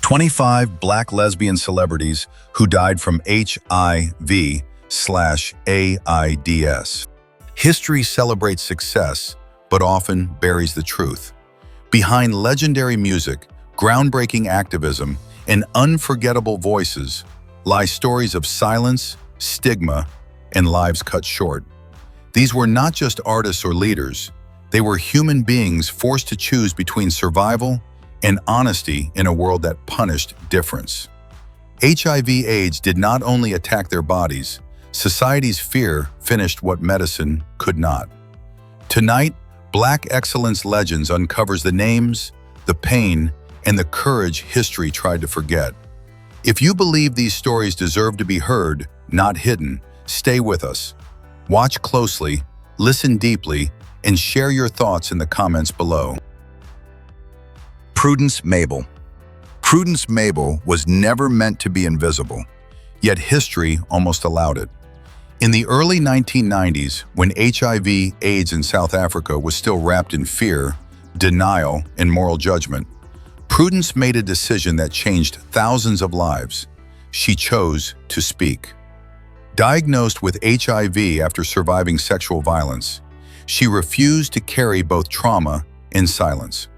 25 Black lesbian celebrities who died from HIV/AIDS. History celebrates success, but often buries the truth. Behind legendary music, groundbreaking activism, and unforgettable voices lie stories of silence, stigma, and lives cut short. These were not just artists or leaders, they were human beings forced to choose between survival and honesty in a world that punished difference. HIV/AIDS did not only attack their bodies, society's fear finished what medicine could not. Tonight, Black Excellence Legends uncovers the names, the pain, and the courage history tried to forget. If you believe these stories deserve to be heard, not hidden, stay with us. Watch closely, listen deeply, and share your thoughts in the comments below. Prudence Mabele. Prudence Mabele was never meant to be invisible, yet history almost allowed it. In the early 1990s, when HIV/AIDS in South Africa was still wrapped in fear, denial, and moral judgment, Prudence made a decision that changed thousands of lives. She chose to speak. Diagnosed with HIV after surviving sexual violence, she refused to carry both trauma and silence.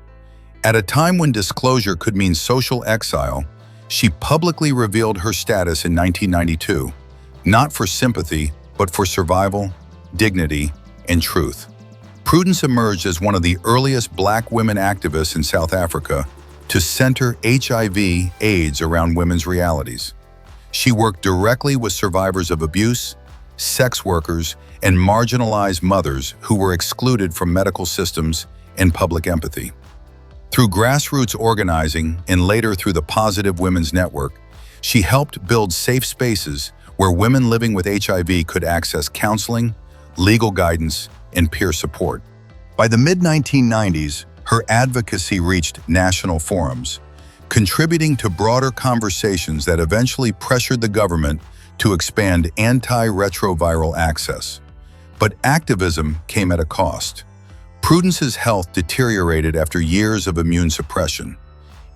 At a time when disclosure could mean social exile, she publicly revealed her status in 1992, not for sympathy, but for survival, dignity, and truth. Prudence emerged as one of the earliest Black women activists in South Africa to center HIV/AIDS around women's realities. She worked directly with survivors of abuse, sex workers, and marginalized mothers who were excluded from medical systems and public empathy. Through grassroots organizing and later through the Positive Women's Network, she helped build safe spaces where women living with HIV could access counseling, legal guidance, and peer support. By the mid-1990s, her advocacy reached national forums, contributing to broader conversations that eventually pressured the government to expand antiretroviral access. But activism came at a cost. Prudence's health deteriorated after years of immune suppression.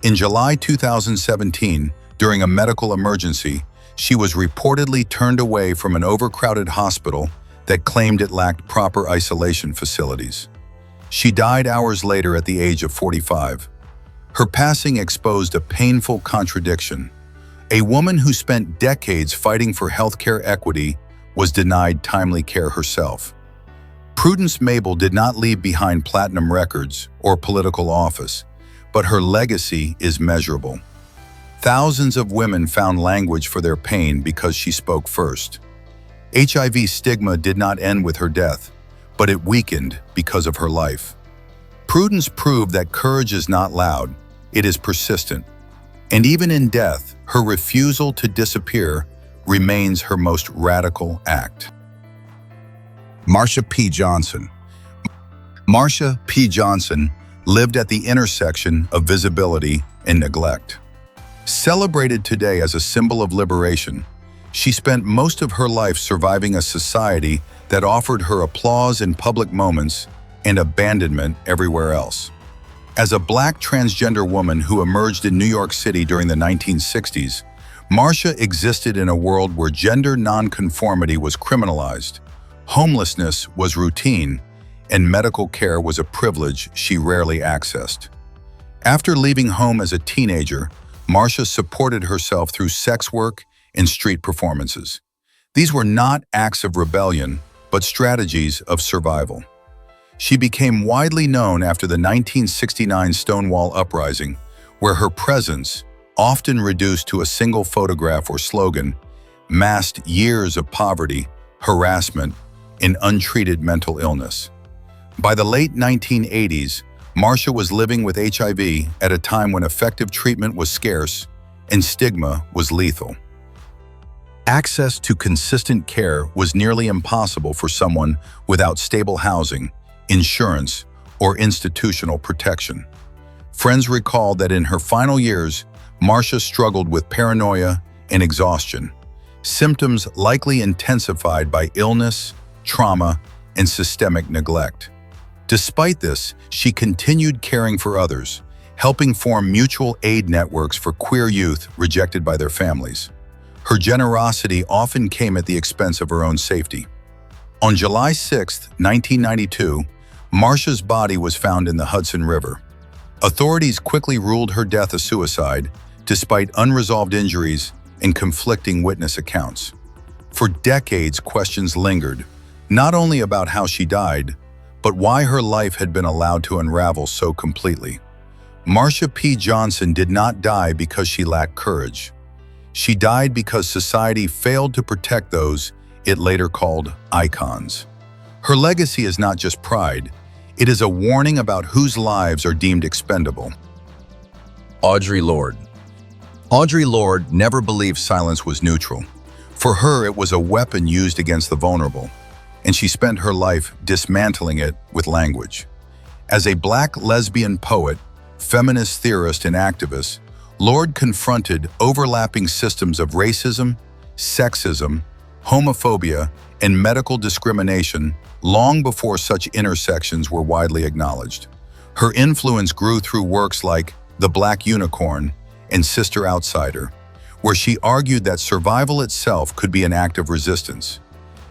In July 2017, during a medical emergency, she was reportedly turned away from an overcrowded hospital that claimed it lacked proper isolation facilities. She died hours later at the age of 45. Her passing exposed a painful contradiction. A woman who spent decades fighting for healthcare equity was denied timely care herself. Prudence Mabele did not leave behind platinum records or political office, but her legacy is measurable. Thousands of women found language for their pain because she spoke first. HIV stigma did not end with her death, but it weakened because of her life. Prudence proved that courage is not loud, it is persistent. And even in death, her refusal to disappear remains her most radical act. Marsha P. Johnson. Marsha P. Johnson lived at the intersection of visibility and neglect. Celebrated today as a symbol of liberation, she spent most of her life surviving a society that offered her applause in public moments and abandonment everywhere else. As a Black transgender woman who emerged in New York City during the 1960s, Marsha existed in a world where gender nonconformity was criminalized, homelessness was routine, and medical care was a privilege she rarely accessed. After leaving home as a teenager, Marsha supported herself through sex work and street performances. These were not acts of rebellion, but strategies of survival. She became widely known after the 1969 Stonewall Uprising, where her presence, often reduced to a single photograph or slogan, masked years of poverty, harassment, and untreated mental illness. By the late 1980s, Marsha was living with HIV at a time when effective treatment was scarce and stigma was lethal. Access to consistent care was nearly impossible for someone without stable housing, insurance, or institutional protection. Friends recall that in her final years, Marsha struggled with paranoia and exhaustion, symptoms likely intensified by illness, trauma, and systemic neglect. Despite this, she continued caring for others, helping form mutual aid networks for queer youth rejected by their families. Her generosity often came at the expense of her own safety. On July 6, 1992, Marsha's body was found in the Hudson River. Authorities quickly ruled her death a suicide, despite unresolved injuries and conflicting witness accounts. For decades, questions lingered, not only about how she died, but why her life had been allowed to unravel so completely. Marsha P. Johnson did not die because she lacked courage. She died because society failed to protect those it later called icons. Her legacy is not just pride, it is a warning about whose lives are deemed expendable. Audre Lorde. Audre Lorde never believed silence was neutral. For her, it was a weapon used against the vulnerable, and she spent her life dismantling it with language. As a Black lesbian poet, feminist theorist, and activist, Lorde confronted overlapping systems of racism, sexism, homophobia, and medical discrimination long before such intersections were widely acknowledged. Her influence grew through works like The Black Unicorn and Sister Outsider, where she argued that survival itself could be an act of resistance.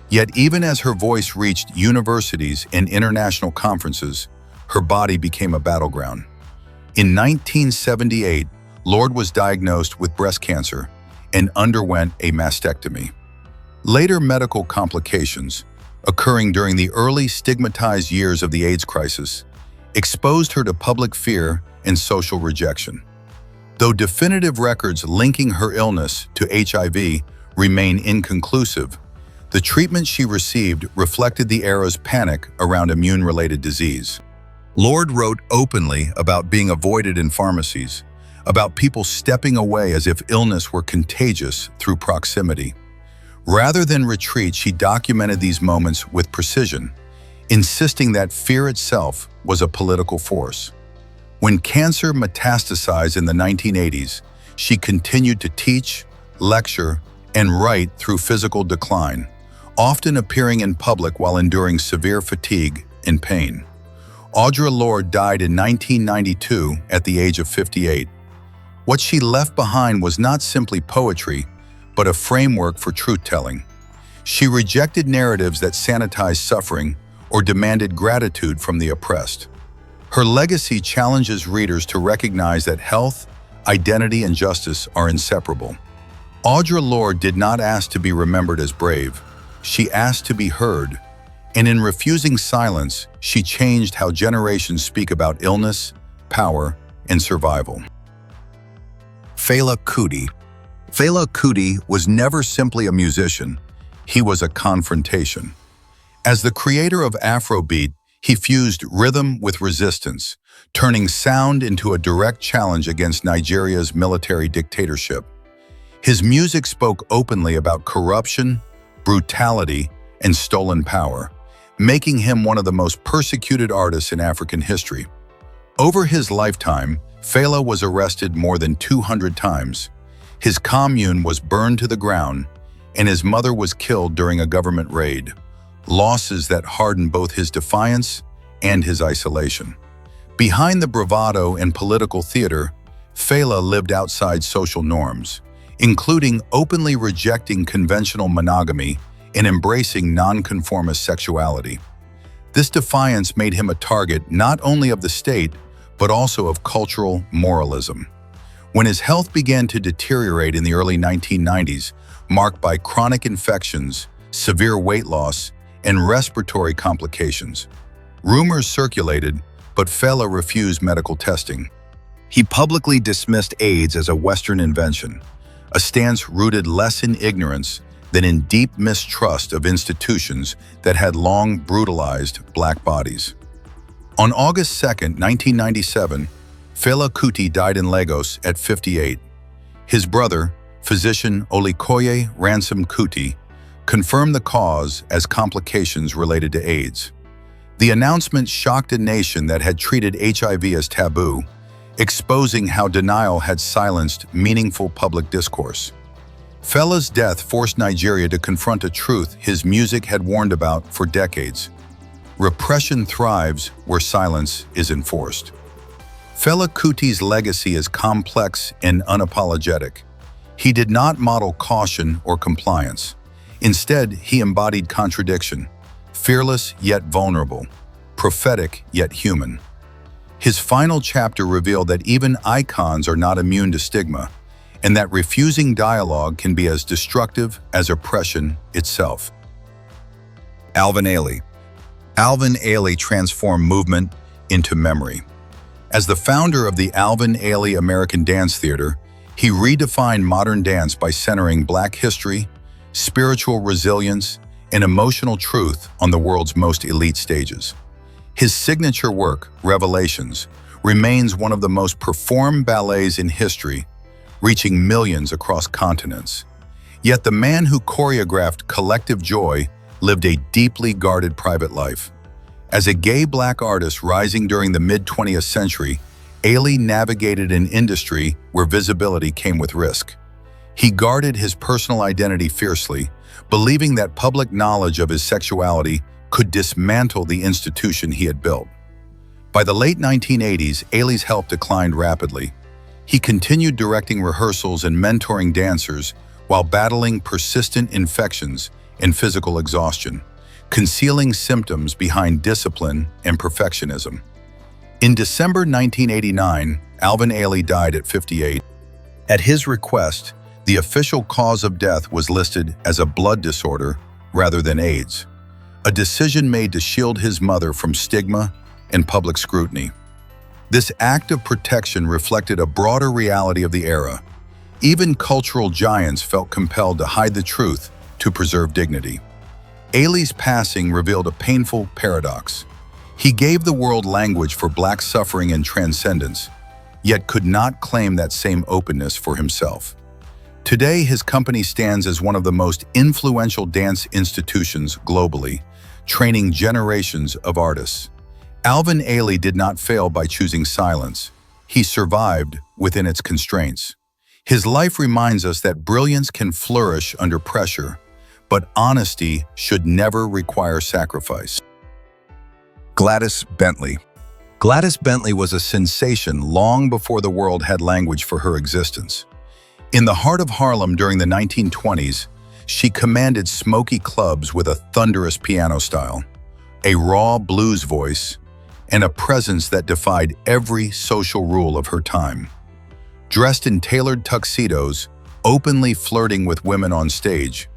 Yet even as her voice reached universities and international conferences, her body became a battleground. In 1978, Lorde was diagnosed with breast cancer and underwent a mastectomy. Later medical complications, occurring during the early stigmatized years of the AIDS crisis, exposed her to public fear and social rejection. Though definitive records linking her illness to HIV remain inconclusive, the treatment she received reflected the era's panic around immune-related disease. Lorde wrote openly about being avoided in pharmacies, about people stepping away as if illness were contagious through proximity. Rather than retreat, she documented these moments with precision, insisting that fear itself was a political force. When cancer metastasized in the 1980s, she continued to teach, lecture, and write through physical decline, often appearing in public while enduring severe fatigue and pain. Audre Lorde died in 1992 at the age of 58. What she left behind was not simply poetry, but a framework for truth-telling. She rejected narratives that sanitized suffering or demanded gratitude from the oppressed. Her legacy challenges readers to recognize that health, identity, and justice are inseparable. Audre Lorde did not ask to be remembered as brave. She asked to be heard, and in refusing silence, she changed how generations speak about illness, power, and survival. Fela Kuti. Fela Kuti was never simply a musician, he was a confrontation. As the creator of Afrobeat, he fused rhythm with resistance, turning sound into a direct challenge against Nigeria's military dictatorship. His music spoke openly about corruption, brutality, and stolen power, making him one of the most persecuted artists in African history. Over his lifetime, Fela was arrested more than 200 times. His commune was burned to the ground, and his mother was killed during a government raid, losses that hardened both his defiance and his isolation. Behind the bravado and political theater, Fela lived outside social norms, including openly rejecting conventional monogamy and embracing nonconformist sexuality. This defiance made him a target not only of the state, but also of cultural moralism. When his health began to deteriorate in the early 1990s, marked by chronic infections, severe weight loss, and respiratory complications, rumors circulated, but Fela refused medical testing. He publicly dismissed AIDS as a Western invention, a stance rooted less in ignorance than in deep mistrust of institutions that had long brutalized Black bodies. On August 2, 1997, Fela Kuti died in Lagos at 58. His brother, physician Olikoye Ransom Kuti, confirmed the cause as complications related to AIDS. The announcement shocked a nation that had treated HIV as taboo, exposing how denial had silenced meaningful public discourse. Fela's death forced Nigeria to confront a truth his music had warned about for decades. Repression thrives where silence is enforced. Fela Kuti's legacy is complex and unapologetic. He did not model caution or compliance. Instead, he embodied contradiction, fearless yet vulnerable, prophetic yet human. His final chapter revealed that even icons are not immune to stigma, and that refusing dialogue can be as destructive as oppression itself. Alvin Ailey. Alvin Ailey transformed movement into memory. As the founder of the Alvin Ailey American Dance Theater, he redefined modern dance by centering Black history, spiritual resilience, and emotional truth on the world's most elite stages. His signature work, Revelations, remains one of the most performed ballets in history, reaching millions across continents. Yet the man who choreographed Collective Joy lived a deeply guarded private life. As a gay Black artist rising during the mid-20th century, Ailey navigated an industry where visibility came with risk. He guarded his personal identity fiercely, believing that public knowledge of his sexuality could dismantle the institution he had built. By the late 1980s, Ailey's health declined rapidly. He continued directing rehearsals and mentoring dancers while battling persistent infections and physical exhaustion, concealing symptoms behind discipline and perfectionism. In December 1989, Alvin Ailey died at 58. At his request, the official cause of death was listed as a blood disorder rather than AIDS, a decision made to shield his mother from stigma and public scrutiny. This act of protection reflected a broader reality of the era. Even cultural giants felt compelled to hide the truth to preserve dignity. Ailey's passing revealed a painful paradox. He gave the world language for Black suffering and transcendence, yet could not claim that same openness for himself. Today, his company stands as one of the most influential dance institutions globally, training generations of artists. Alvin Ailey did not fail by choosing silence. He survived within its constraints. His life reminds us that brilliance can flourish under pressure, but honesty should never require sacrifice. Gladys Bentley. Gladys Bentley was a sensation long before the world had language for her existence. In the heart of Harlem during the 1920s, she commanded smoky clubs with a thunderous piano style, a raw blues voice, and a presence that defied every social rule of her time. Dressed in tailored tuxedos, openly flirting with women on stage,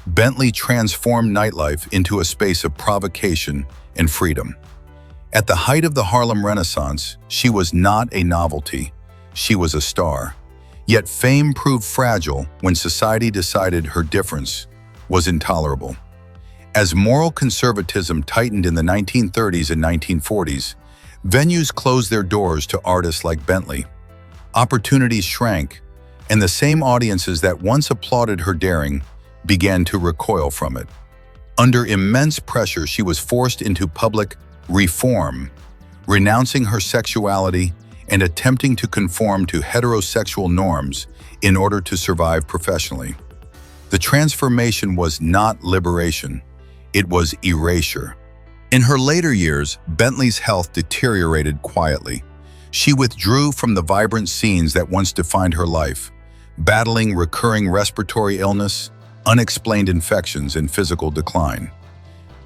Bentley transformed nightlife into a space of provocation and freedom. At the height of the Harlem Renaissance, she was not a novelty, she was a star. Yet fame proved fragile when society decided her difference was intolerable. As moral conservatism tightened in the 1930s and 1940s, venues closed their doors to artists like Bentley. Opportunities shrank, and the same audiences that once applauded her daring began to recoil from it. Under immense pressure, she was forced into public reform, renouncing her sexuality and attempting to conform to heterosexual norms in order to survive professionally. The transformation was not liberation, it was erasure. In her later years, Bentley's health deteriorated quietly. She withdrew from the vibrant scenes that once defined her life, battling recurring respiratory illness, unexplained infections, and physical decline.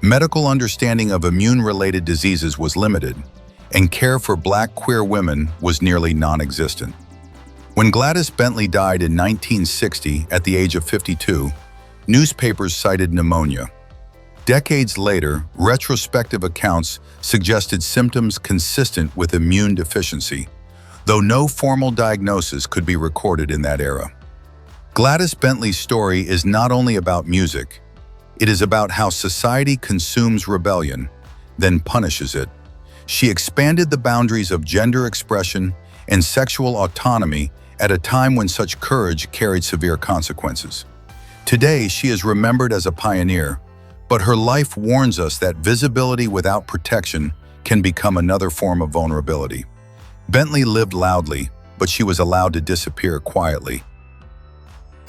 Medical understanding of immune-related diseases was limited, and care for Black queer women was nearly non-existent. When Gladys Bentley died in 1960 at the age of 52, newspapers cited pneumonia. Decades later, retrospective accounts suggested symptoms consistent with immune deficiency, though no formal diagnosis could be recorded in that era. Gladys Bentley's story is not only about music, it is about how society consumes rebellion, then punishes it. She expanded the boundaries of gender expression and sexual autonomy at a time when such courage carried severe consequences. Today, she is remembered as a pioneer, but her life warns us that visibility without protection can become another form of vulnerability. Bentley lived loudly, but she was allowed to disappear quietly.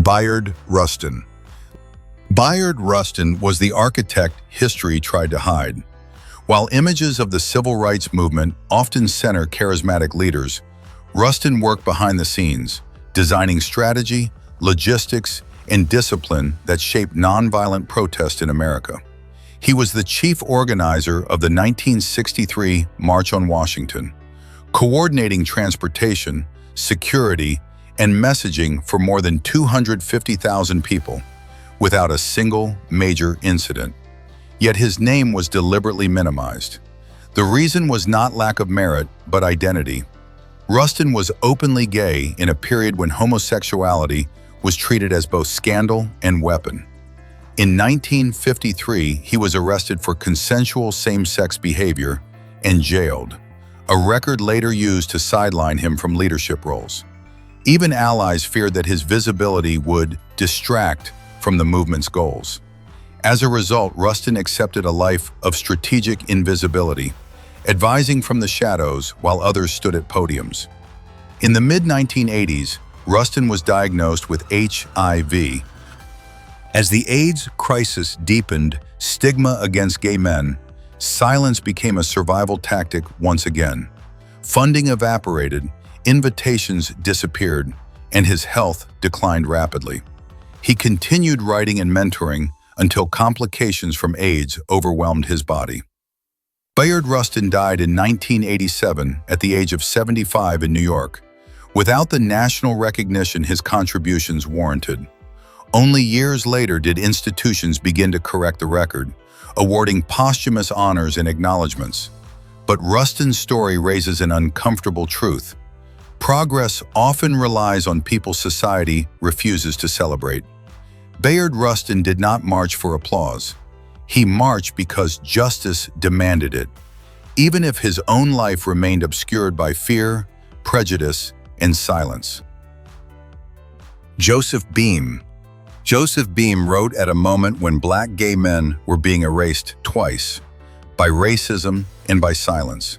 Bayard Rustin. Bayard Rustin was the architect history tried to hide. While images of the civil rights movement often center charismatic leaders, Rustin worked behind the scenes, designing strategy, logistics, and discipline that shaped nonviolent protest in America. He was the chief organizer of the 1963 March on Washington, coordinating transportation, security, and messaging for more than 250,000 people, without a single major incident. Yet his name was deliberately minimized. The reason was not lack of merit, but identity. Rustin was openly gay in a period when homosexuality was treated as both scandal and weapon. In 1953, he was arrested for consensual same-sex behavior and jailed, a record later used to sideline him from leadership roles. Even allies feared that his visibility would distract from the movement's goals. As a result, Rustin accepted a life of strategic invisibility, advising from the shadows while others stood at podiums. In the mid-1980s, Rustin was diagnosed with HIV. As the AIDS crisis deepened stigma against gay men, silence became a survival tactic once again. Funding evaporated, invitations disappeared, and his health declined rapidly. He continued writing and mentoring until complications from AIDS overwhelmed his body. Bayard Rustin died in 1987 at the age of 75 in New York, without the national recognition his contributions warranted. Only years later did institutions begin to correct the record, awarding posthumous honors and acknowledgments. But Rustin's story raises an uncomfortable truth. Progress often relies on people society refuses to celebrate. Bayard Rustin did not march for applause. He marched because justice demanded it, even if his own life remained obscured by fear, prejudice, and silence. Joseph Beam. Joseph Beam wrote at a moment when Black gay men were being erased twice, by racism and by silence.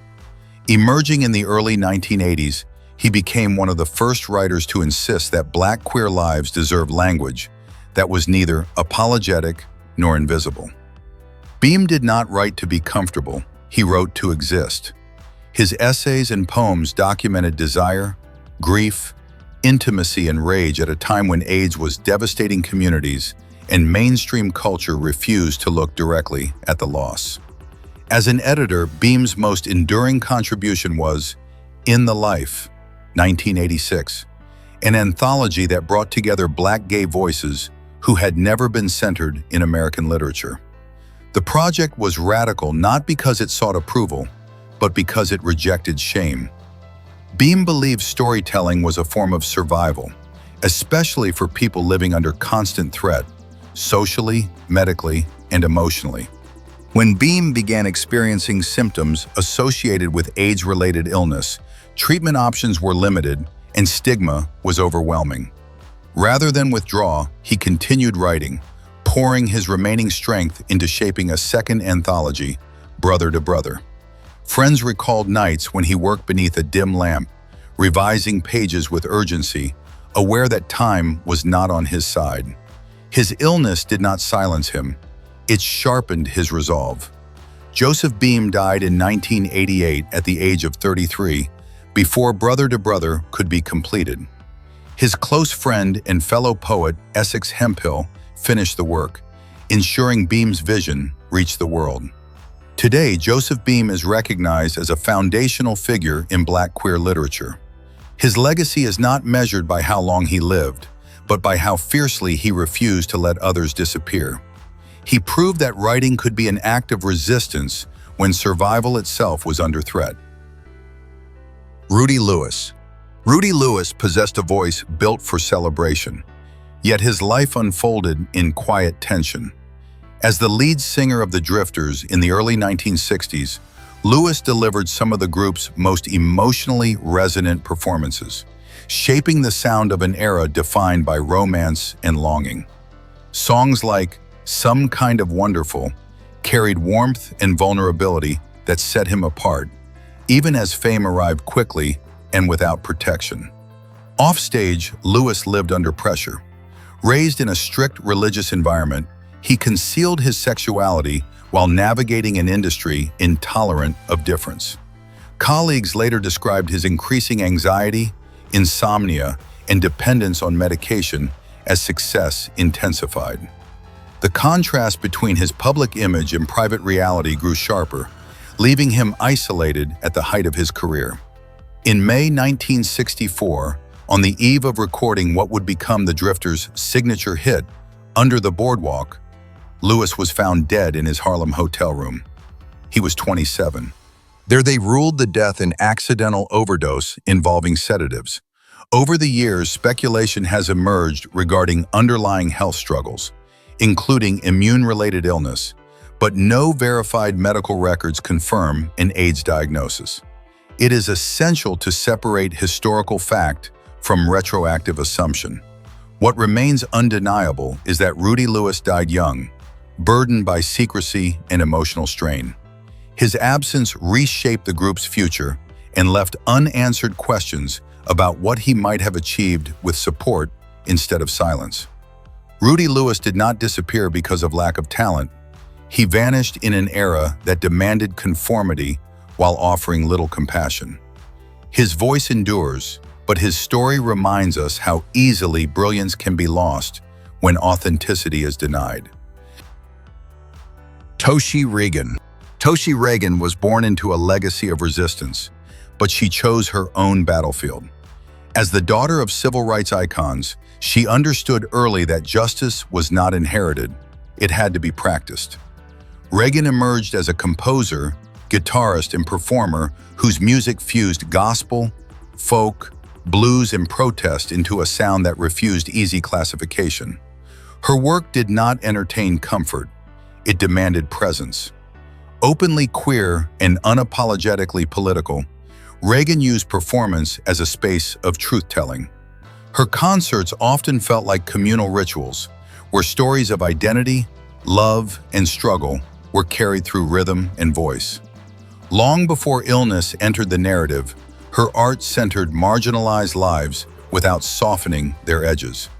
Emerging in the early 1980s, he became one of the first writers to insist that Black queer lives deserve language that was neither apologetic nor invisible. Beam did not write to be comfortable, he wrote to exist. His essays and poems documented desire, grief, intimacy, and rage at a time when AIDS was devastating communities and mainstream culture refused to look directly at the loss. As an editor, Beam's most enduring contribution was In the Life, 1986, an anthology that brought together Black gay voices who had never been centered in American literature. The project was radical not because it sought approval, but because it rejected shame. Beam believed storytelling was a form of survival, especially for people living under constant threat, socially, medically, and emotionally. When Beam began experiencing symptoms associated with AIDS-related illness, treatment options were limited and stigma was overwhelming. Rather than withdraw, he continued writing, pouring his remaining strength into shaping a second anthology, Brother to Brother. Friends recalled nights when he worked beneath a dim lamp, revising pages with urgency, aware that time was not on his side. His illness did not silence him. It sharpened his resolve. Joseph Beam died in 1988 at the age of 33, before Brother to Brother could be completed. His close friend and fellow poet, Essex Hemphill, finished the work, ensuring Beam's vision reached the world. Today, Joseph Beam is recognized as a foundational figure in Black queer literature. His legacy is not measured by how long he lived, but by how fiercely he refused to let others disappear. He proved that writing could be an act of resistance when survival itself was under threat. Rudy Lewis. Rudy Lewis possessed a voice built for celebration, yet his life unfolded in quiet tension. As the lead singer of the Drifters in the early 1960s, Lewis delivered some of the group's most emotionally resonant performances, shaping the sound of an era defined by romance and longing. Songs like Some Kind of Wonderful carried warmth and vulnerability that set him apart, even as fame arrived quickly and without protection. Offstage, Lewis lived under pressure. Raised in a strict religious environment, he concealed his sexuality while navigating an industry intolerant of difference. Colleagues later described his increasing anxiety, insomnia, and dependence on medication as success intensified. The contrast between his public image and private reality grew sharper, leaving him isolated at the height of his career. In May 1964, on the eve of recording what would become the Drifters' signature hit, Under the Boardwalk, Lewis was found dead in his Harlem hotel room. He was 27. There they ruled the death an accidental overdose involving sedatives. Over the years, speculation has emerged regarding underlying health struggles, including immune-related illness, but no verified medical records confirm an AIDS diagnosis. It is essential to separate historical fact from retroactive assumption. What remains undeniable is that Rudy Lewis died young, burdened by secrecy and emotional strain. His absence reshaped the group's future and left unanswered questions about what he might have achieved with support instead of silence. Rudy Lewis did not disappear because of lack of talent. He vanished in an era that demanded conformity while offering little compassion. His voice endures, but his story reminds us how easily brilliance can be lost when authenticity is denied. Toshi Reagon. Toshi Reagon was born into a legacy of resistance, but she chose her own battlefield. As the daughter of civil rights icons, she understood early that justice was not inherited, it had to be practiced. Reagon emerged as a composer, guitarist, and performer whose music fused gospel, folk, blues, and protest into a sound that refused easy classification. Her work did not entertain comfort, it demanded presence. Openly queer and unapologetically political, Reagon used performance as a space of truth-telling. Her concerts often felt like communal rituals, where stories of identity, love, and struggle were carried through rhythm and voice. Long before illness entered the narrative, her art centered marginalized lives without softening their edges.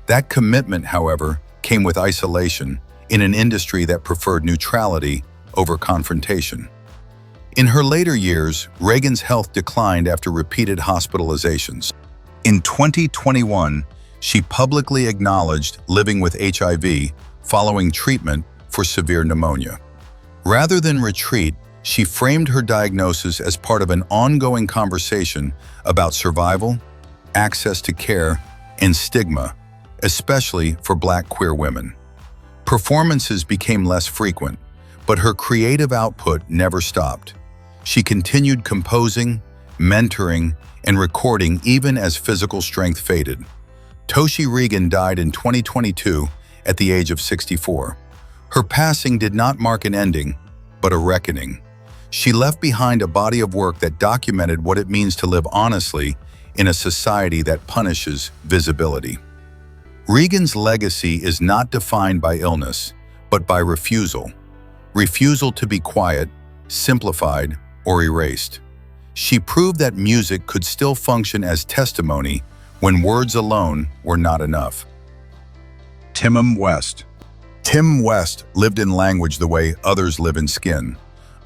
That commitment, however, came with isolation in an industry that preferred neutrality over confrontation. In her later years, Reagon's health declined after repeated hospitalizations. In 2021, she publicly acknowledged living with HIV following treatment for severe pneumonia. Rather than retreat, she framed her diagnosis as part of an ongoing conversation about survival, access to care, and stigma, especially for Black queer women. Performances became less frequent, but her creative output never stopped. She continued composing, mentoring, and recording even as physical strength faded. Toshi Reagon died in 2022 at the age of 64. Her passing did not mark an ending, but a reckoning. She left behind a body of work that documented what it means to live honestly in a society that punishes visibility. Reagon's legacy is not defined by illness, but by refusal. Refusal to be quiet, simplified, or erased. She proved that music could still function as testimony when words alone were not enough. Tim West. Tim West lived in language the way others live in skin.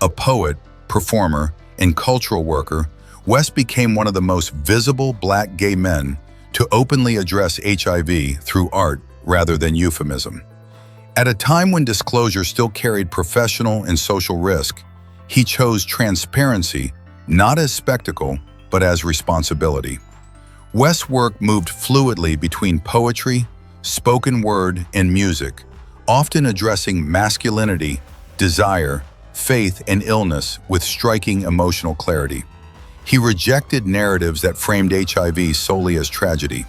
A poet, performer, and cultural worker, West became one of the most visible Black gay men to openly address HIV through art rather than euphemism. At a time when disclosure still carried professional and social risk, he chose transparency, not as spectacle, but as responsibility. West's work moved fluidly between poetry, spoken word, and music, often addressing masculinity, desire, faith, and illness with striking emotional clarity. He rejected narratives that framed HIV solely as tragedy.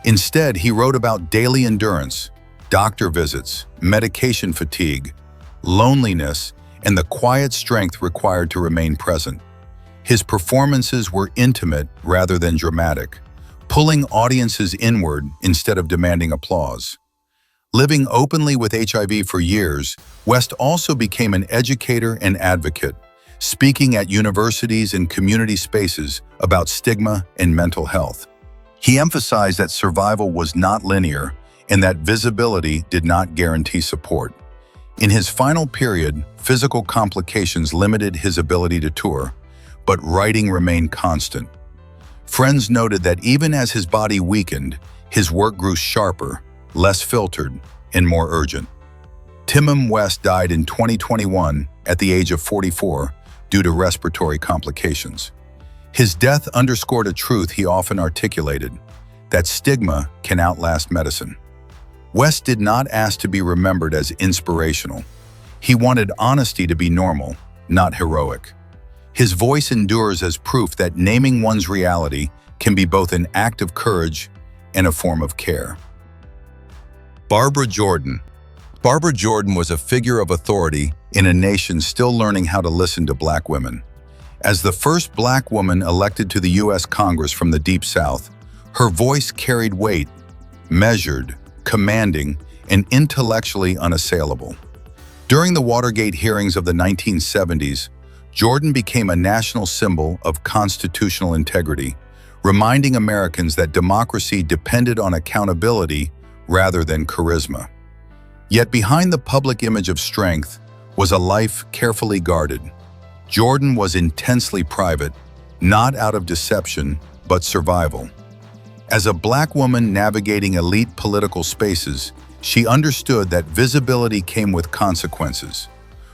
Instead, he wrote about daily endurance, doctor visits, medication fatigue, loneliness, and the quiet strength required to remain present. His performances were intimate rather than dramatic, pulling audiences inward instead of demanding applause. Living openly with HIV for years, West also became an educator and advocate, speaking at universities and community spaces about stigma and mental health. He emphasized that survival was not linear and that visibility did not guarantee support. In his final period, physical complications limited his ability to tour, but writing remained constant. Friends noted that even as his body weakened, his work grew sharper, less filtered, and more urgent. Timon West died in 2021 at the age of 44 due to respiratory complications. His death underscored a truth he often articulated, that stigma can outlast medicine. West did not ask to be remembered as inspirational. He wanted honesty to be normal, not heroic. His voice endures as proof that naming one's reality can be both an act of courage and a form of care. Barbara Jordan. Barbara Jordan was a figure of authority in a nation still learning how to listen to Black women. As the first Black woman elected to the U.S. Congress from the Deep South, her voice carried weight, measured, commanding, and intellectually unassailable. During the Watergate hearings of the 1970s, Jordan became a national symbol of constitutional integrity, reminding Americans that democracy depended on accountability rather than charisma. Yet behind the public image of strength was a life carefully guarded. Jordan was intensely private, not out of deception, but survival. As a Black woman navigating elite political spaces, she understood that visibility came with consequences.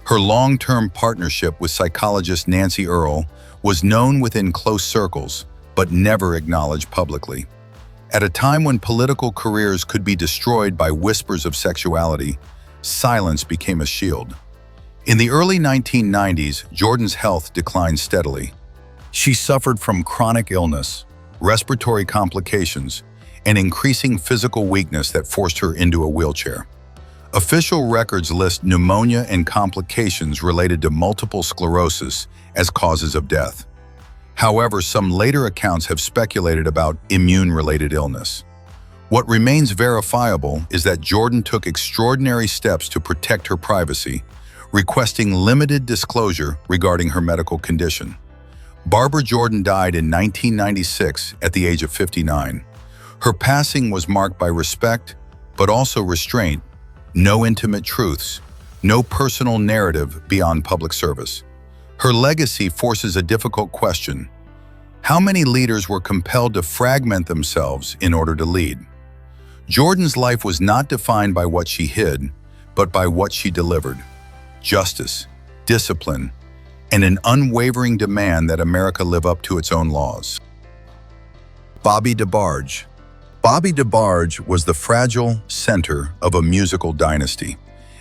Her long-term partnership with psychologist Nancy Earle was known within close circles, but never acknowledged publicly. At a time when political careers could be destroyed by whispers of sexuality, silence became a shield. In the early 1990s, Jordan's health declined steadily. She suffered from chronic illness, respiratory complications, and increasing physical weakness that forced her into a wheelchair. Official records list pneumonia and complications related to multiple sclerosis as causes of death. However, some later accounts have speculated about immune-related illness. What remains verifiable is that Jordan took extraordinary steps to protect her privacy, requesting limited disclosure regarding her medical condition. Barbara Jordan died in 1996 at the age of 59. Her passing was marked by respect, but also restraint, no intimate truths, no personal narrative beyond public service. Her legacy forces a difficult question. How many leaders were compelled to fragment themselves in order to lead? Jordan's life was not defined by what she hid, but by what she delivered. Justice, discipline, and an unwavering demand that America live up to its own laws. Bobby DeBarge. Bobby DeBarge was the fragile center of a musical dynasty.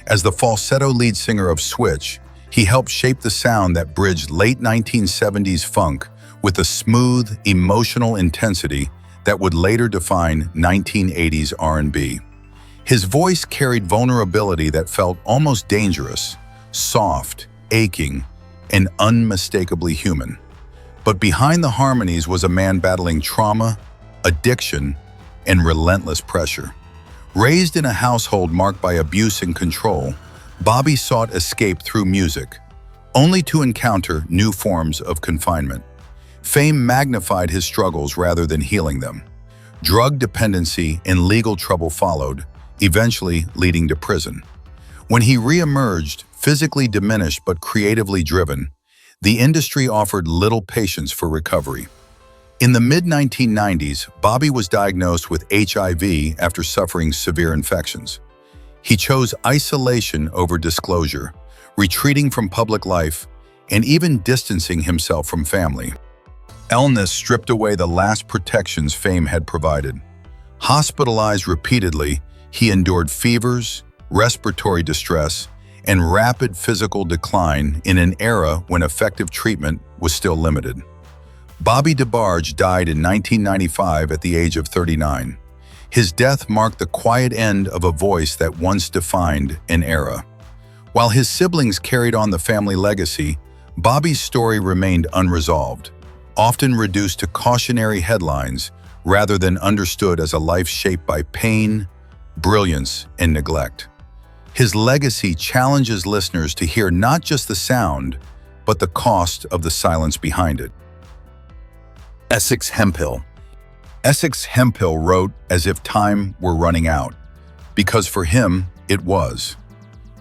As the falsetto lead singer of Switch, he helped shape the sound that bridged late 1970s funk with a smooth, emotional intensity that would later define 1980s R&B. His voice carried vulnerability that felt almost dangerous, soft, aching, and unmistakably human. But behind the harmonies was a man battling trauma, addiction, and relentless pressure. Raised in a household marked by abuse and control, Bobby sought escape through music, only to encounter new forms of confinement. Fame magnified his struggles rather than healing them. Drug dependency and legal trouble followed, eventually leading to prison. When he re-emerged, physically diminished but creatively driven, the industry offered little patience for recovery. In the mid-1990s, Bobby was diagnosed with HIV after suffering severe infections. He chose isolation over disclosure, retreating from public life, and even distancing himself from family. Illness stripped away the last protections fame had provided. Hospitalized repeatedly, he endured fevers, respiratory distress, and rapid physical decline in an era when effective treatment was still limited. Bobby DeBarge died in 1995 at the age of 39. His death marked the quiet end of a voice that once defined an era. While his siblings carried on the family legacy, Bobby's story remained unresolved, often reduced to cautionary headlines rather than understood as a life shaped by pain, brilliance, and neglect. His legacy challenges listeners to hear not just the sound, but the cost of the silence behind it. Essex Hemphill. Essex Hemphill wrote as if time were running out, because for him, it was.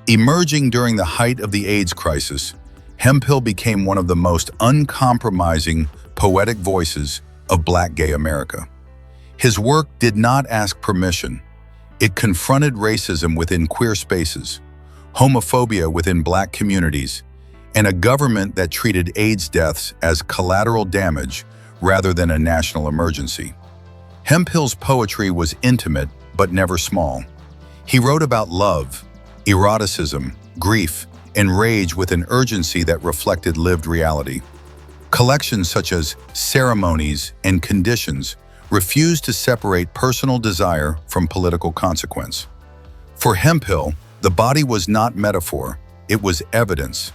Emerging during the height of the AIDS crisis, Hemphill became one of the most uncompromising, poetic voices of Black gay America. His work did not ask permission. It confronted racism within queer spaces, homophobia within Black communities, and a government that treated AIDS deaths as collateral damage rather than a national emergency. Hemphill's poetry was intimate but never small. He wrote about love, eroticism, grief, and rage with an urgency that reflected lived reality. Collections such as Ceremonies and Conditions refused to separate personal desire from political consequence. For Hemphill, the body was not metaphor, it was evidence.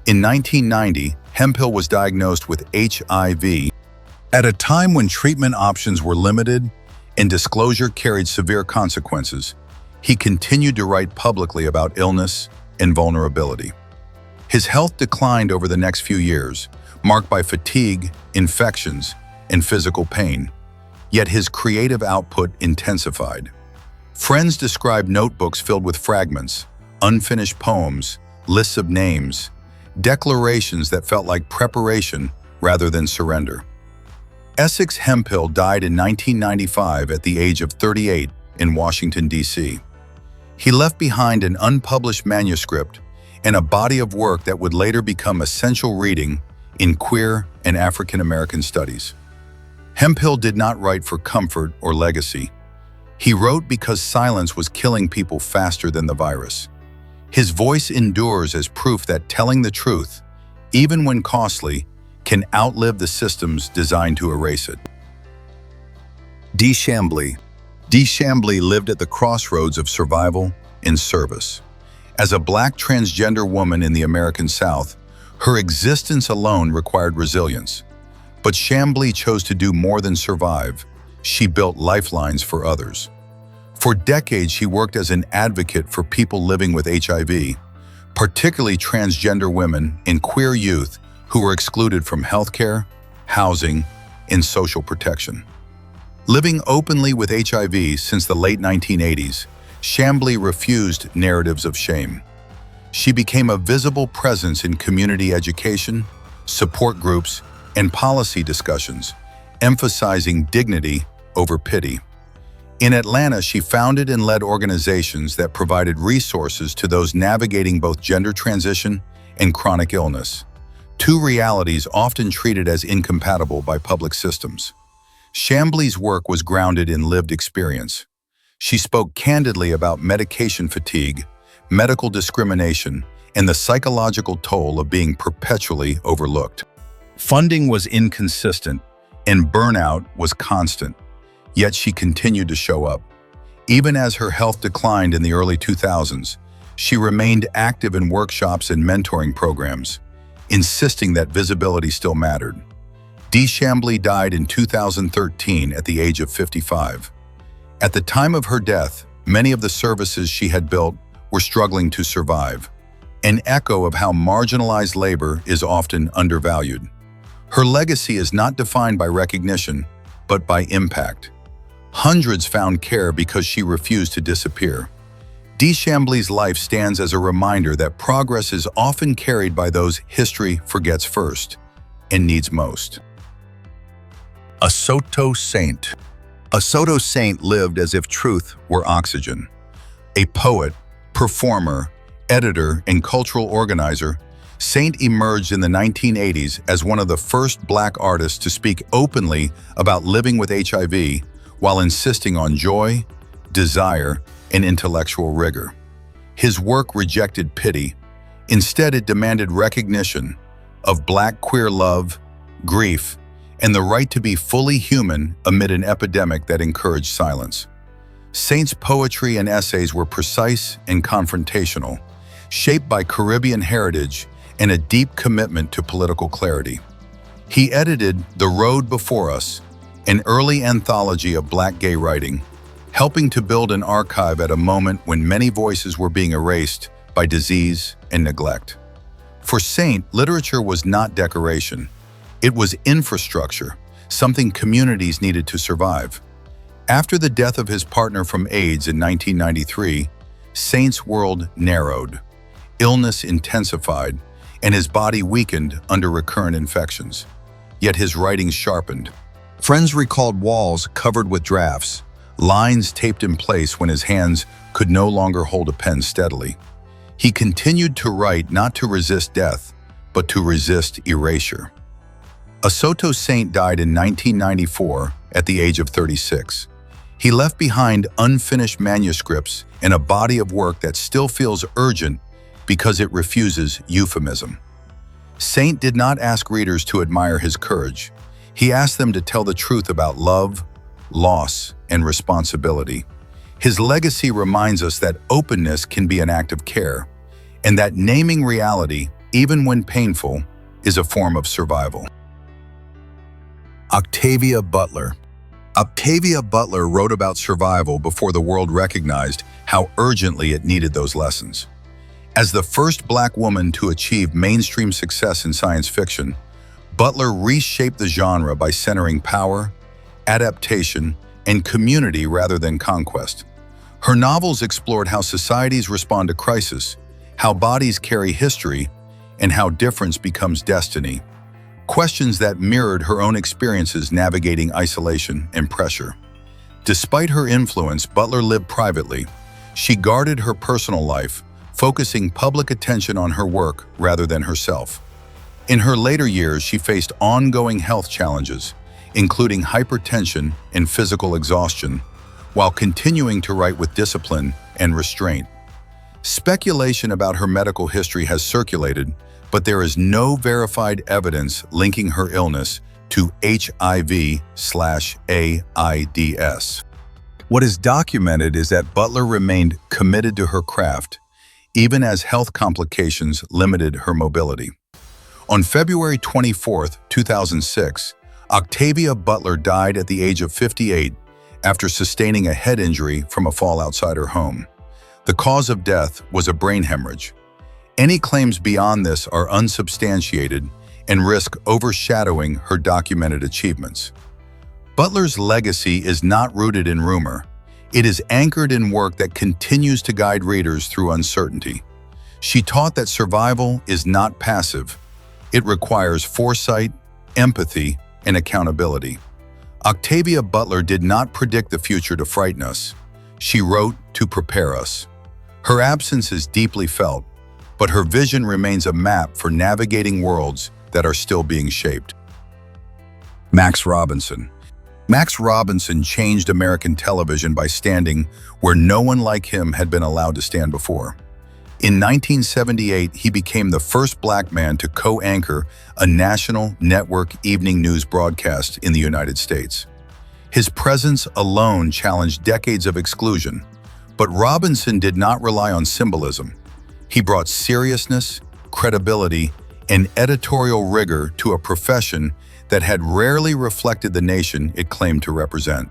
In 1990, Hemphill was diagnosed with HIV. At a time when treatment options were limited and disclosure carried severe consequences, he continued to write publicly about illness and vulnerability. His health declined over the next few years, marked by fatigue, infections, and physical pain. Yet his creative output intensified. Friends described notebooks filled with fragments, unfinished poems, lists of names, declarations that felt like preparation rather than surrender. Essex Hemphill died in 1995 at the age of 38 in Washington, D.C. He left behind an unpublished manuscript and a body of work that would later become essential reading in queer and African American studies. Hemphill did not write for comfort or legacy. He wrote because silence was killing people faster than the virus. His voice endures as proof that telling the truth, even when costly, can outlive the systems designed to erase it. Dee Chamblee. Dee Chamblee lived at the crossroads of survival and service. As a Black transgender woman in the American South, her existence alone required resilience. But Chamblee chose to do more than survive. She built lifelines for others. For decades, she worked as an advocate for people living with HIV, particularly transgender women and queer youth who were excluded from healthcare, housing, and social protection. Living openly with HIV since the late 1980s, Chamblee refused narratives of shame. She became a visible presence in community education, support groups, and policy discussions, emphasizing dignity over pity. In Atlanta, she founded and led organizations that provided resources to those navigating both gender transition and chronic illness, two realities often treated as incompatible by public systems. Chamblee's work was grounded in lived experience. She spoke candidly about medication fatigue, medical discrimination, and the psychological toll of being perpetually overlooked. Funding was inconsistent, and burnout was constant, yet she continued to show up. Even as her health declined in the early 2000s, she remained active in workshops and mentoring programs, insisting that visibility still mattered. Dee Chamblee died in 2013 at the age of 55. At the time of her death, many of the services she had built were struggling to survive, an echo of how marginalized labor is often undervalued. Her legacy is not defined by recognition, but by impact. Hundreds found care because she refused to disappear. Dee Chamblee's life stands as a reminder that progress is often carried by those history forgets first and needs most. Assotto Saint. Assotto Saint lived as if truth were oxygen. A poet, performer, editor, and cultural organizer, Saint emerged in the 1980s as one of the first Black artists to speak openly about living with HIV while insisting on joy, desire, and intellectual rigor. His work rejected pity. Instead, it demanded recognition of Black queer love, grief, and the right to be fully human amid an epidemic that encouraged silence. Saint's poetry and essays were precise and confrontational, shaped by Caribbean heritage and a deep commitment to political clarity. He edited The Road Before Us, an early anthology of Black gay writing, helping to build an archive at a moment when many voices were being erased by disease and neglect. For Saint, literature was not decoration. It was infrastructure, something communities needed to survive. After the death of his partner from AIDS in 1993, Saint's world narrowed, illness intensified, and his body weakened under recurrent infections. Yet his writings sharpened. Friends recalled walls covered with drafts, lines taped in place when his hands could no longer hold a pen steadily. He continued to write not to resist death, but to resist erasure. Assotto Saint died in 1994 at the age of 36. He left behind unfinished manuscripts and a body of work that still feels urgent because it refuses euphemism. Saint did not ask readers to admire his courage. He asked them to tell the truth about love, loss, and responsibility. His legacy reminds us that openness can be an act of care, and that naming reality, even when painful, is a form of survival. Octavia Butler. Octavia Butler wrote about survival before the world recognized how urgently it needed those lessons. As the first Black woman to achieve mainstream success in science fiction, Butler reshaped the genre by centering power, adaptation, and community rather than conquest. Her novels explored how societies respond to crisis, how bodies carry history, and how difference becomes destiny. Questions that mirrored her own experiences navigating isolation and pressure. Despite her influence, Butler lived privately. She guarded her personal life, focusing public attention on her work rather than herself. In her later years, she faced ongoing health challenges, including hypertension and physical exhaustion, while continuing to write with discipline and restraint. Speculation about her medical history has circulated, but there is no verified evidence linking her illness to HIV/AIDS. What is documented is that Butler remained committed to her craft, even as health complications limited her mobility. On February 24, 2006, Octavia Butler died at the age of 58 after sustaining a head injury from a fall outside her home. The cause of death was a brain hemorrhage. Any claims beyond this are unsubstantiated and risk overshadowing her documented achievements. Butler's legacy is not rooted in rumor. It is anchored in work that continues to guide readers through uncertainty. She taught that survival is not passive. It requires foresight, empathy, and accountability. Octavia Butler did not predict the future to frighten us. She wrote to prepare us. Her absence is deeply felt, but her vision remains a map for navigating worlds that are still being shaped. Max Robinson. Max Robinson changed American television by standing where no one like him had been allowed to stand before. In 1978, he became the first Black man to co-anchor a national network evening news broadcast in the United States. His presence alone challenged decades of exclusion, but Robinson did not rely on symbolism. He brought seriousness, credibility, and editorial rigor to a profession that had rarely reflected the nation it claimed to represent.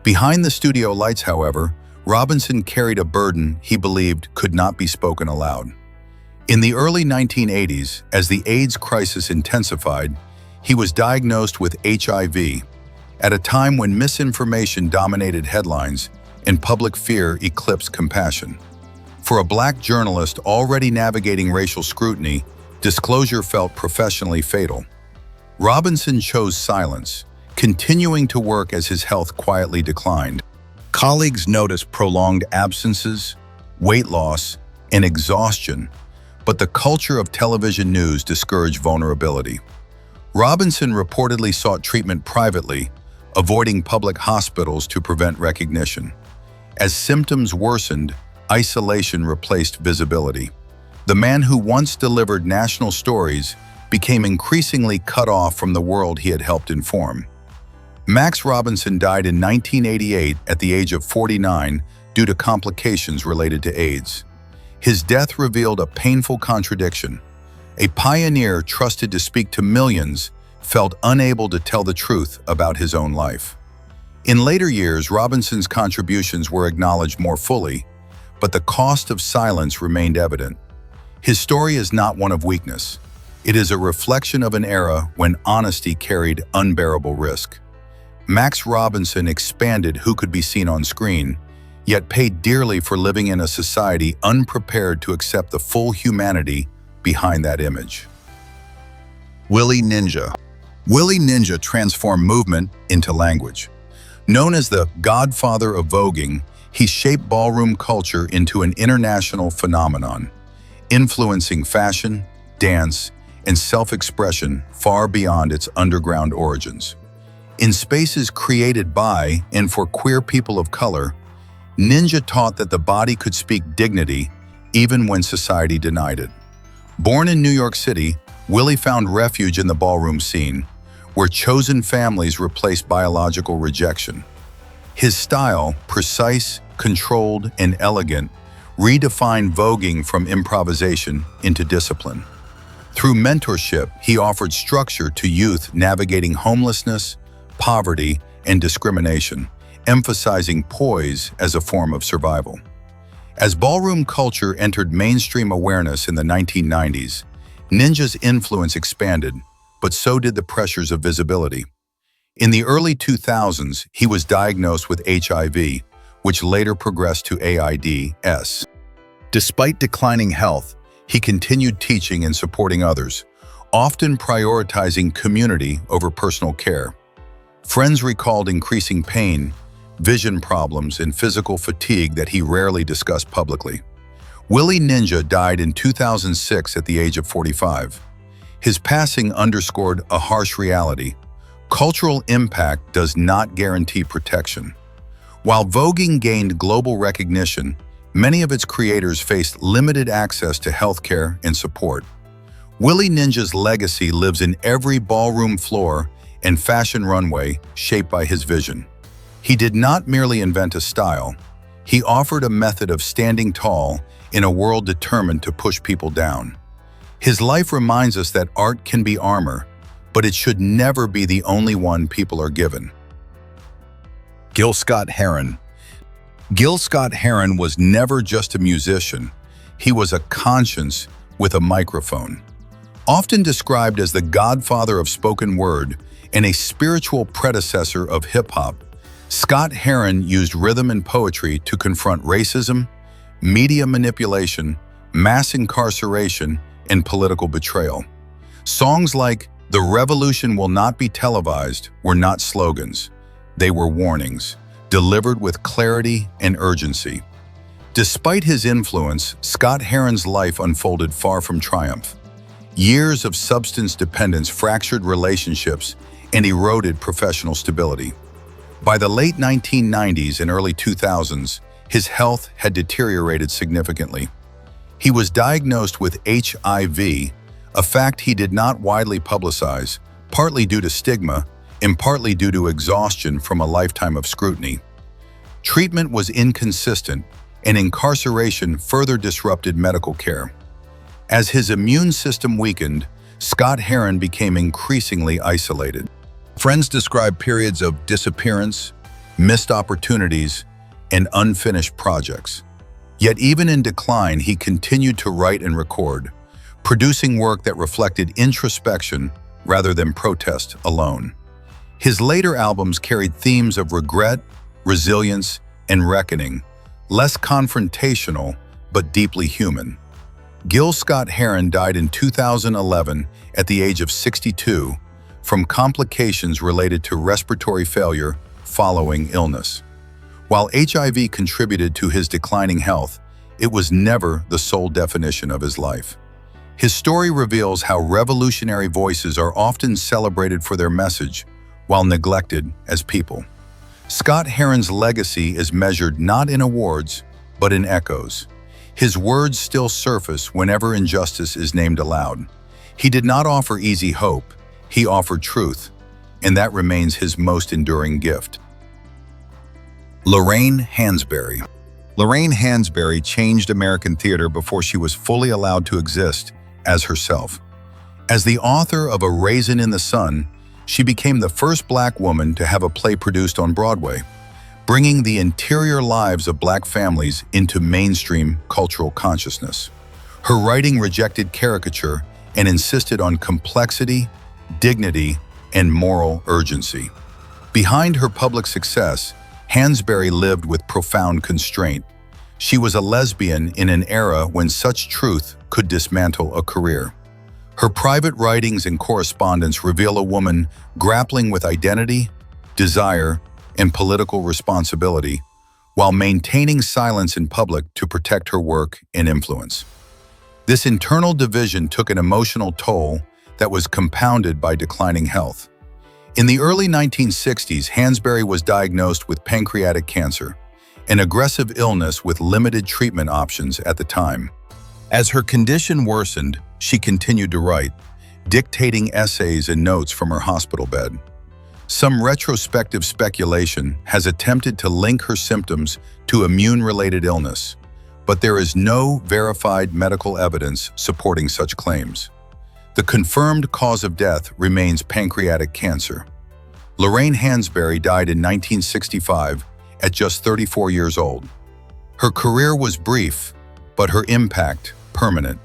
Behind the studio lights, however, Robinson carried a burden he believed could not be spoken aloud. In the early 1980s, as the AIDS crisis intensified, he was diagnosed with HIV, at a time when misinformation dominated headlines and public fear eclipsed compassion. For a Black journalist already navigating racial scrutiny, disclosure felt professionally fatal. Robinson chose silence, continuing to work as his health quietly declined. Colleagues noticed prolonged absences, weight loss, and exhaustion, but the culture of television news discouraged vulnerability. Robinson reportedly sought treatment privately, avoiding public hospitals to prevent recognition. As symptoms worsened, isolation replaced visibility. The man who once delivered national stories became increasingly cut off from the world he had helped inform. Max Robinson died in 1988 at the age of 49 due to complications related to AIDS. His death revealed a painful contradiction. A pioneer trusted to speak to millions felt unable to tell the truth about his own life. In later years, Robinson's contributions were acknowledged more fully, but the cost of silence remained evident. His story is not one of weakness. It is a reflection of an era when honesty carried unbearable risk. Max Robinson expanded who could be seen on screen, yet paid dearly for living in a society unprepared to accept the full humanity behind that image. Willie Ninja. Willie Ninja transformed movement into language. Known as the godfather of voguing, he shaped ballroom culture into an international phenomenon, influencing fashion, dance, and self-expression far beyond its underground origins. In spaces created by and for queer people of color, Ninja taught that the body could speak dignity even when society denied it. Born in New York City, Willie found refuge in the ballroom scene, where chosen families replaced biological rejection. His style, precise, controlled, and elegant, redefined voguing from improvisation into discipline. Through mentorship, he offered structure to youth navigating homelessness, poverty, and discrimination, emphasizing poise as a form of survival. As ballroom culture entered mainstream awareness in the 1990s, Ninja's influence expanded, but so did the pressures of visibility. In the early 2000s, he was diagnosed with HIV, which later progressed to AIDS. Despite declining health, he continued teaching and supporting others, often prioritizing community over personal care. Friends recalled increasing pain, vision problems, and physical fatigue that he rarely discussed publicly. Willie Ninja died in 2006 at the age of 45. His passing underscored a harsh reality. Cultural impact does not guarantee protection. While voguing gained global recognition, many of its creators faced limited access to healthcare and support. Willie Ninja's legacy lives in every ballroom floor and fashion runway shaped by his vision. He did not merely invent a style. He offered a method of standing tall in a world determined to push people down. His life reminds us that art can be armor, but it should never be the only one people are given. Gil Scott-Heron. Gil Scott-Heron was never just a musician. He was a conscience with a microphone. Often described as the godfather of spoken word and a spiritual predecessor of hip-hop, Scott-Heron used rhythm and poetry to confront racism, media manipulation, mass incarceration, and political betrayal. Songs like "The Revolution Will Not Be Televised" were not slogans. They were warnings, delivered with clarity and urgency. Despite his influence, Scott-Heron's life unfolded far from triumph. Years of substance dependence fractured relationships and eroded professional stability. By the late 1990s and early 2000s, his health had deteriorated significantly. He was diagnosed with HIV, a fact he did not widely publicize, partly due to stigma and partly due to exhaustion from a lifetime of scrutiny. Treatment was inconsistent, and incarceration further disrupted medical care. As his immune system weakened, Scott-Heron became increasingly isolated. Friends described periods of disappearance, missed opportunities, and unfinished projects. Yet even in decline, he continued to write and record, producing work that reflected introspection rather than protest alone. His later albums carried themes of regret, resilience, and reckoning, less confrontational but deeply human. Gil Scott-Heron died in 2011 at the age of 62 from complications related to respiratory failure following illness. While HIV contributed to his declining health, it was never the sole definition of his life. His story reveals how revolutionary voices are often celebrated for their message, while neglected as people. Scott-Heron's legacy is measured not in awards, but in echoes. His words still surface whenever injustice is named aloud. He did not offer easy hope, he offered truth, and that remains his most enduring gift. Lorraine Hansberry. Lorraine Hansberry changed American theater before she was fully allowed to exist as herself. As the author of A Raisin in the Sun, she became the first Black woman to have a play produced on Broadway, bringing the interior lives of Black families into mainstream cultural consciousness. Her writing rejected caricature and insisted on complexity, dignity, and moral urgency. Behind her public success, Hansberry lived with profound constraint. She was a lesbian in an era when such truth could dismantle a career. Her private writings and correspondence reveal a woman grappling with identity, desire, and political responsibility, while maintaining silence in public to protect her work and influence. This internal division took an emotional toll that was compounded by declining health. In the early 1960s, Hansberry was diagnosed with pancreatic cancer, an aggressive illness with limited treatment options at the time. As her condition worsened, she continued to write, dictating essays and notes from her hospital bed. Some retrospective speculation has attempted to link her symptoms to immune-related illness, but there is no verified medical evidence supporting such claims. The confirmed cause of death remains pancreatic cancer. Lorraine Hansberry died in 1965 at just 34 years old. Her career was brief, but her impact permanent.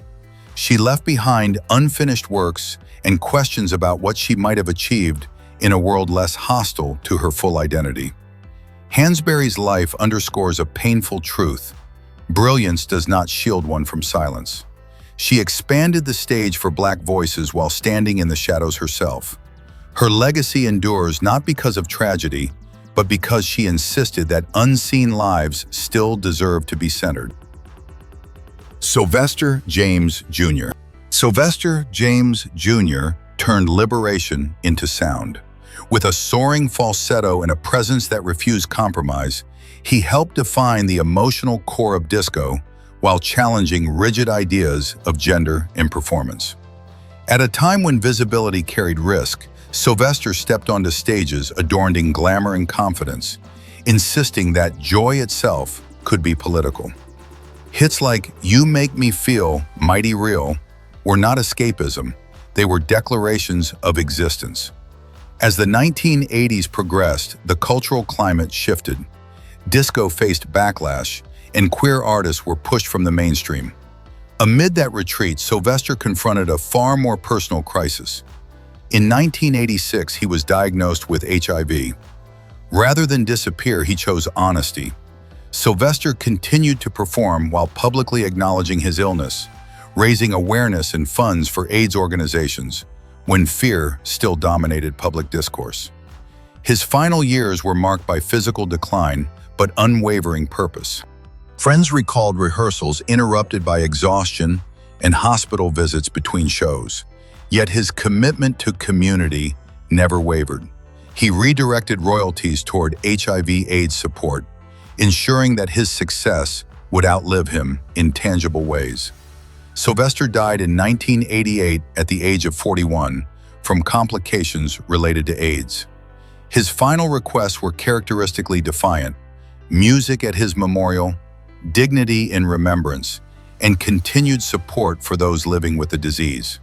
She left behind unfinished works and questions about what she might have achieved in a world less hostile to her full identity. Hansberry's life underscores a painful truth. Brilliance does not shield one from silence. She expanded the stage for Black voices while standing in the shadows herself. Her legacy endures not because of tragedy, but because she insisted that unseen lives still deserve to be centered. Sylvester James Jr. Sylvester James Jr. turned liberation into sound. With a soaring falsetto and a presence that refused compromise, he helped define the emotional core of disco while challenging rigid ideas of gender and performance. At a time when visibility carried risk, Sylvester stepped onto stages adorned in glamour and confidence, insisting that joy itself could be political. Hits like "You Make Me Feel Mighty Real" were not escapism, they were declarations of existence. As the 1980s progressed, the cultural climate shifted. Disco faced backlash, and queer artists were pushed from the mainstream. Amid that retreat, Sylvester confronted a far more personal crisis. In 1986, he was diagnosed with HIV. Rather than disappear, he chose honesty. Sylvester continued to perform while publicly acknowledging his illness, raising awareness and funds for AIDS organizations, when fear still dominated public discourse. His final years were marked by physical decline, but unwavering purpose. Friends recalled rehearsals interrupted by exhaustion and hospital visits between shows. Yet his commitment to community never wavered. He redirected royalties toward HIV/AIDS support, ensuring that his success would outlive him in tangible ways. Sylvester died in 1988 at the age of 41 from complications related to AIDS. His final requests were characteristically defiant: music at his memorial, dignity in remembrance, and continued support for those living with the disease.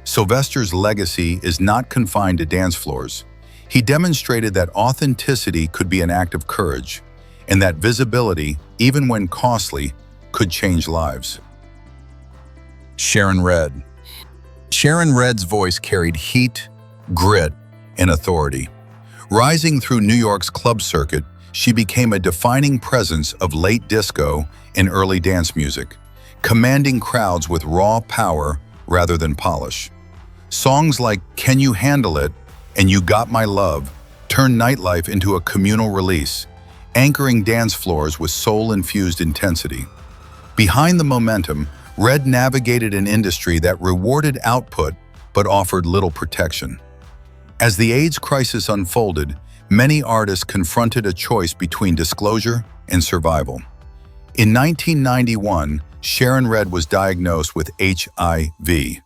Sylvester's legacy is not confined to dance floors. He demonstrated that authenticity could be an act of courage, and that visibility, even when costly, could change lives. Sharon Redd. Sharon Redd's voice carried heat, grit, and authority. Rising through New York's club circuit, she became a defining presence of late disco and early dance music, commanding crowds with raw power rather than polish. Songs like "Can You Handle It" and "You Got My Love" turned nightlife into a communal release, anchoring dance floors with soul-infused intensity. Behind the momentum, Redd navigated an industry that rewarded output but offered little protection. As the AIDS crisis unfolded, many artists confronted a choice between disclosure and survival. In 1991, Sharon Redd was diagnosed with HIV.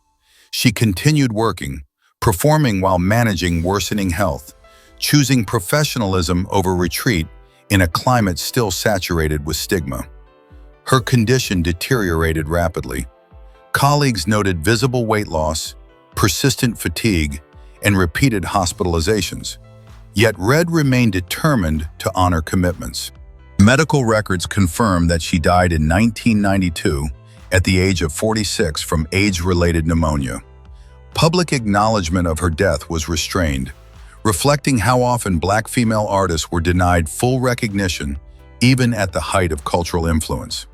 She continued working, performing while managing worsening health, choosing professionalism over retreat in a climate still saturated with stigma. Her condition deteriorated rapidly. Colleagues noted visible weight loss, persistent fatigue, and repeated hospitalizations. Yet Redd remained determined to honor commitments. Medical records confirm that she died in 1992 at the age of 46 from AIDS-related pneumonia. Public acknowledgement of her death was restrained, reflecting how often Black female artists were denied full recognition even at the height of cultural influence.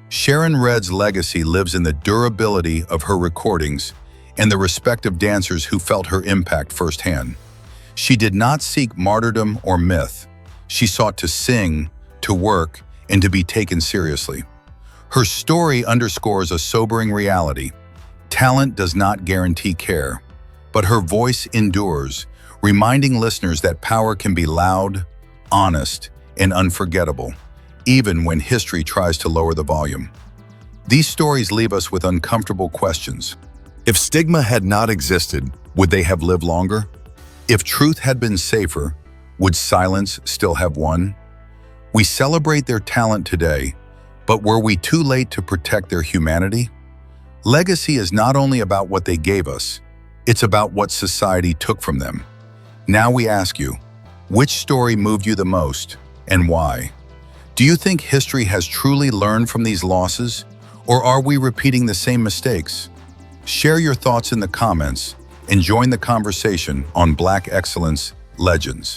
Sharon Redd's legacy lives in the durability of her recordings and the respect of dancers who felt her impact firsthand. She did not seek martyrdom or myth. She sought to sing, to work, and to be taken seriously. Her story underscores a sobering reality. Talent does not guarantee care, but her voice endures, reminding listeners that power can be loud, honest, and unforgettable, even when history tries to lower the volume. These stories leave us with uncomfortable questions. If stigma had not existed, would they have lived longer? If truth had been safer, would silence still have won? We celebrate their talent today, but were we too late to protect their humanity? Legacy is not only about what they gave us, it's about what society took from them. Now we ask you, which story moved you the most, and why? Do you think history has truly learned from these losses, or are we repeating the same mistakes? Share your thoughts in the comments and join the conversation on Black Excellence Legends.